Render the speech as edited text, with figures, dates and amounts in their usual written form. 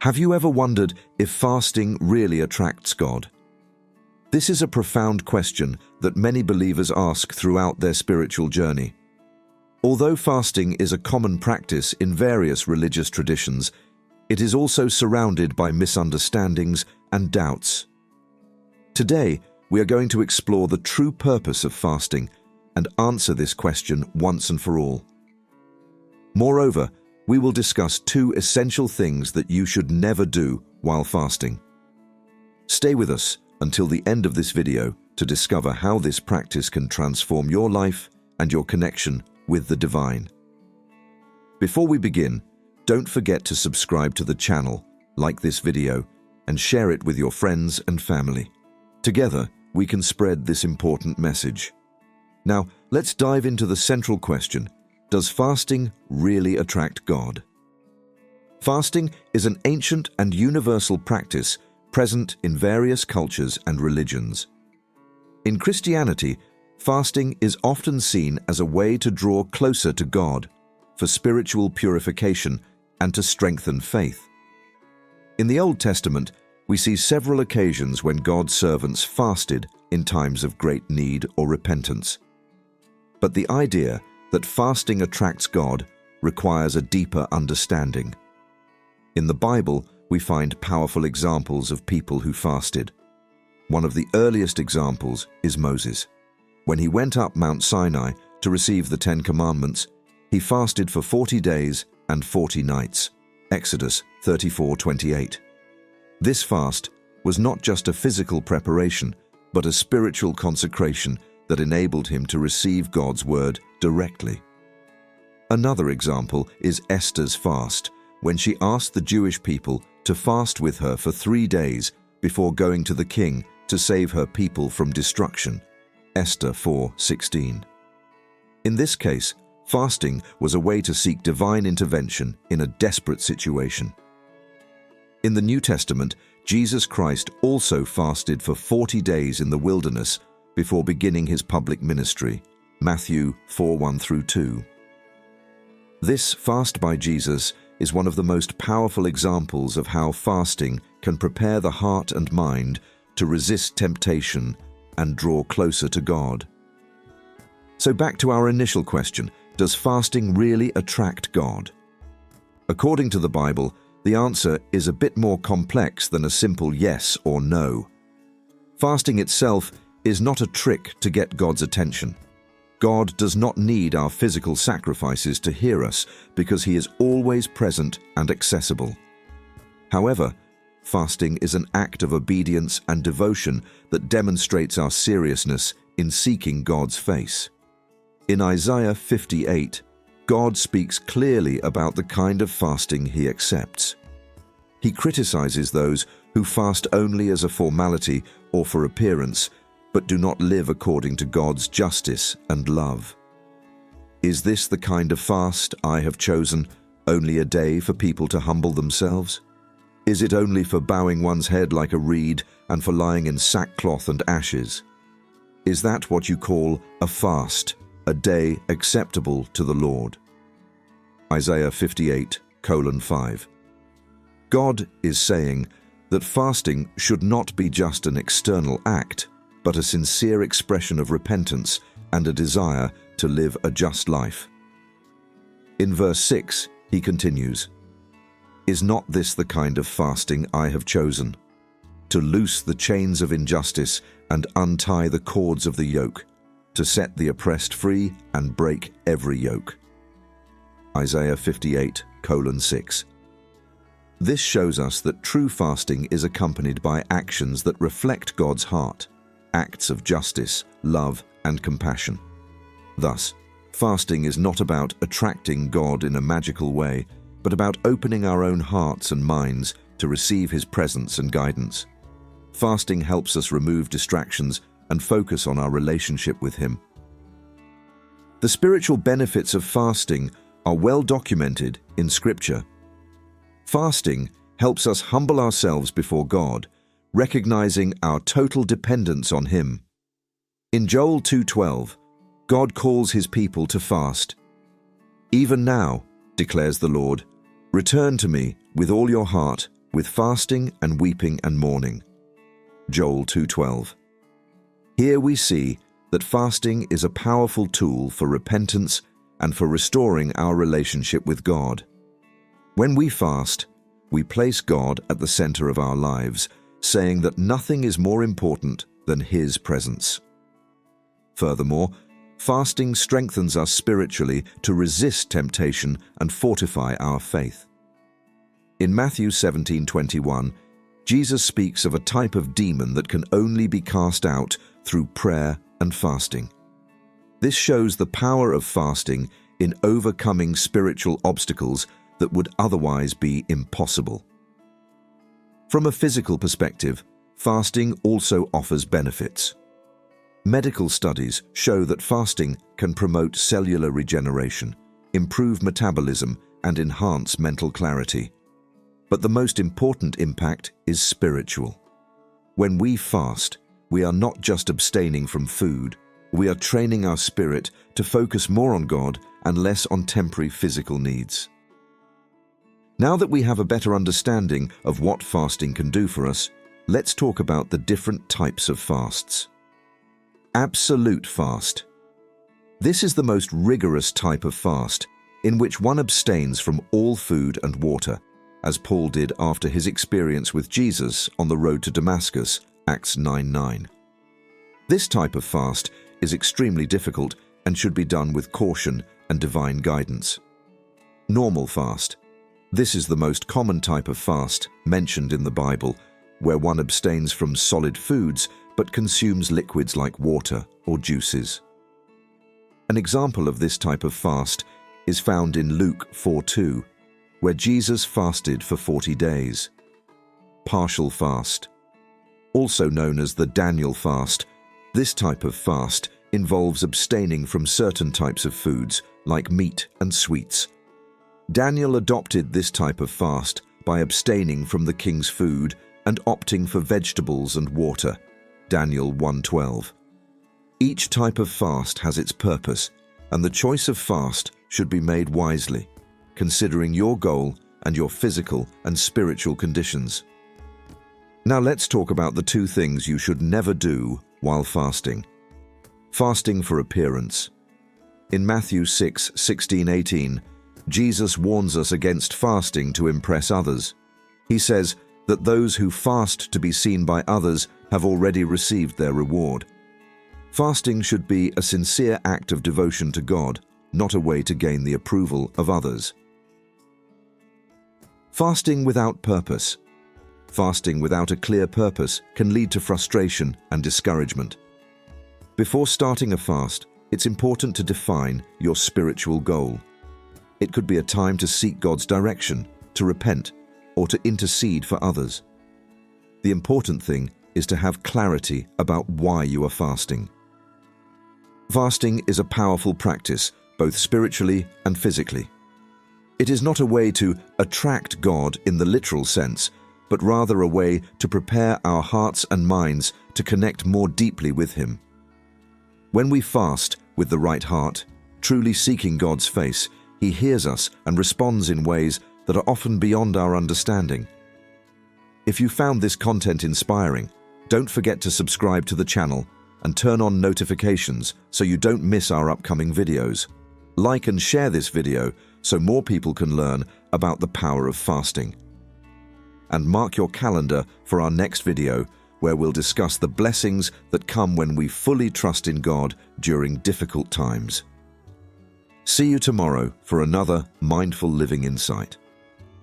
Have you ever wondered if fasting really attracts God? This is a profound question that many believers ask throughout their spiritual journey. Although fasting is a common practice in various religious traditions, it is also surrounded by misunderstandings and doubts. Today, we are going to explore the true purpose of fasting and answer this question once and for all. Moreover, we will discuss two essential things that you should never do while fasting. Stay with us until the end of this video to discover how this practice can transform your life and your connection with the divine. Before we begin, don't forget to subscribe to the channel, like this video, and share it with your friends and family. Together, we can spread this important message. Now, let's dive into the central question: does fasting really attract God? Fasting is an ancient and universal practice present in various cultures and religions. In Christianity, fasting is often seen as a way to draw closer to God, for spiritual purification and to strengthen faith. In the Old Testament, we see several occasions when God's servants fasted in times of great need or repentance. But the idea that fasting attracts God requires a deeper understanding. In the Bible, we find powerful examples of people who fasted. One of the earliest examples is Moses. When he went up Mount Sinai to receive the 10 Commandments, he fasted for 40 days and 40 nights. Exodus 34:28. This fast was not just a physical preparation, but a spiritual consecration that enabled him to receive God's word directly. Another example is Esther's fast, when she asked the Jewish people to fast with her for 3 days before going to the king to save her people from destruction. Esther 4:16. In this case, fasting was a way to seek divine intervention in a desperate situation. In the New Testament, Jesus Christ also fasted for 40 days in the wilderness before beginning his public ministry. Matthew 4:1-2. This fast by Jesus is one of the most powerful examples of how fasting can prepare the heart and mind to resist temptation and draw closer to God. So back to our initial question: does fasting really attract God? According to the Bible, the answer is a bit more complex than a simple yes or no. Fasting itself is not a trick to get God's attention. God does not need our physical sacrifices to hear us because he is always present and accessible. However, fasting is an act of obedience and devotion that demonstrates our seriousness in seeking God's face. In Isaiah 58, God speaks clearly about the kind of fasting he accepts. He criticizes those who fast only as a formality or for appearance, but do not live according to God's justice and love. Is this the kind of fast I have chosen, only a day for people to humble themselves? Is it only for bowing one's head like a reed and for lying in sackcloth and ashes? Is that what you call a fast, a day acceptable to the Lord? Isaiah 58:5. God is saying that fasting should not be just an external act, but a sincere expression of repentance and a desire to live a just life. In verse 6, he continues, "Is not this the kind of fasting I have chosen? To loose the chains of injustice and untie the cords of the yoke, to set the oppressed free and break every yoke." Isaiah 58:6. This shows us that true fasting is accompanied by actions that reflect God's heart, acts of justice, love, and compassion. Thus, fasting is not about attracting God in a magical way, but about opening our own hearts and minds to receive his presence and guidance. Fasting helps us remove distractions and focus on our relationship with him. The spiritual benefits of fasting are well documented in Scripture. Fasting helps us humble ourselves before God, recognizing our total dependence on him. In Joel 2:12, God calls his people to fast. "Even now," declares the Lord, "return to me with all your heart, with fasting and weeping and mourning. Joel 2:12. Here we see that fasting is a powerful tool for repentance and for restoring our relationship with God. When we fast, we place God at the center of our lives, saying that nothing is more important than His presence. Furthermore, fasting strengthens us spiritually to resist temptation and fortify our faith. In Matthew 17:21, Jesus speaks of a type of demon that can only be cast out through prayer and fasting. This shows the power of fasting in overcoming spiritual obstacles that would otherwise be impossible. From a physical perspective, fasting also offers benefits. Medical studies show that fasting can promote cellular regeneration, improve metabolism, and enhance mental clarity. But the most important impact is spiritual. When we fast, we are not just abstaining from food, we are training our spirit to focus more on God and less on temporary physical needs. Now that we have a better understanding of what fasting can do for us, let's talk about the different types of fasts. Absolute fast. This is the most rigorous type of fast, in which one abstains from all food and water, as Paul did after his experience with Jesus on the road to Damascus, Acts 9:9. This type of fast is extremely difficult and should be done with caution and divine guidance. Normal fast. This is the most common type of fast mentioned in the Bible, where one abstains from solid foods but consumes liquids like water or juices. An example of this type of fast is found in Luke 4:2, where Jesus fasted for 40 days. Partial fast. Also known as the Daniel fast, this type of fast involves abstaining from certain types of foods like meat and sweets. Daniel adopted this type of fast by abstaining from the king's food and opting for vegetables and water. Daniel 1:12. Each type of fast has its purpose, and the choice of fast should be made wisely, considering your goal and your physical and spiritual conditions. Now let's talk about the two things you should never do while fasting. Fasting for appearance. In Matthew 6:16-18, Jesus warns us against fasting to impress others. He says that those who fast to be seen by others have already received their reward. Fasting should be a sincere act of devotion to God, not a way to gain the approval of others. Fasting without purpose. Fasting without a clear purpose can lead to frustration and discouragement. Before starting a fast, it's important to define your spiritual goal. It could be a time to seek God's direction, to repent, or to intercede for others. The important thing is to have clarity about why you are fasting. Fasting is a powerful practice, both spiritually and physically. It is not a way to attract God in the literal sense, but rather a way to prepare our hearts and minds to connect more deeply with Him. When we fast with the right heart, truly seeking God's face, He hears us and responds in ways that are often beyond our understanding. If you found this content inspiring, don't forget to subscribe to the channel and turn on notifications so you don't miss our upcoming videos. Like and share this video so more people can learn about the power of fasting. And mark your calendar for our next video, where we'll discuss the blessings that come when we fully trust in God during difficult times. See you tomorrow for another Mindful Living Insight.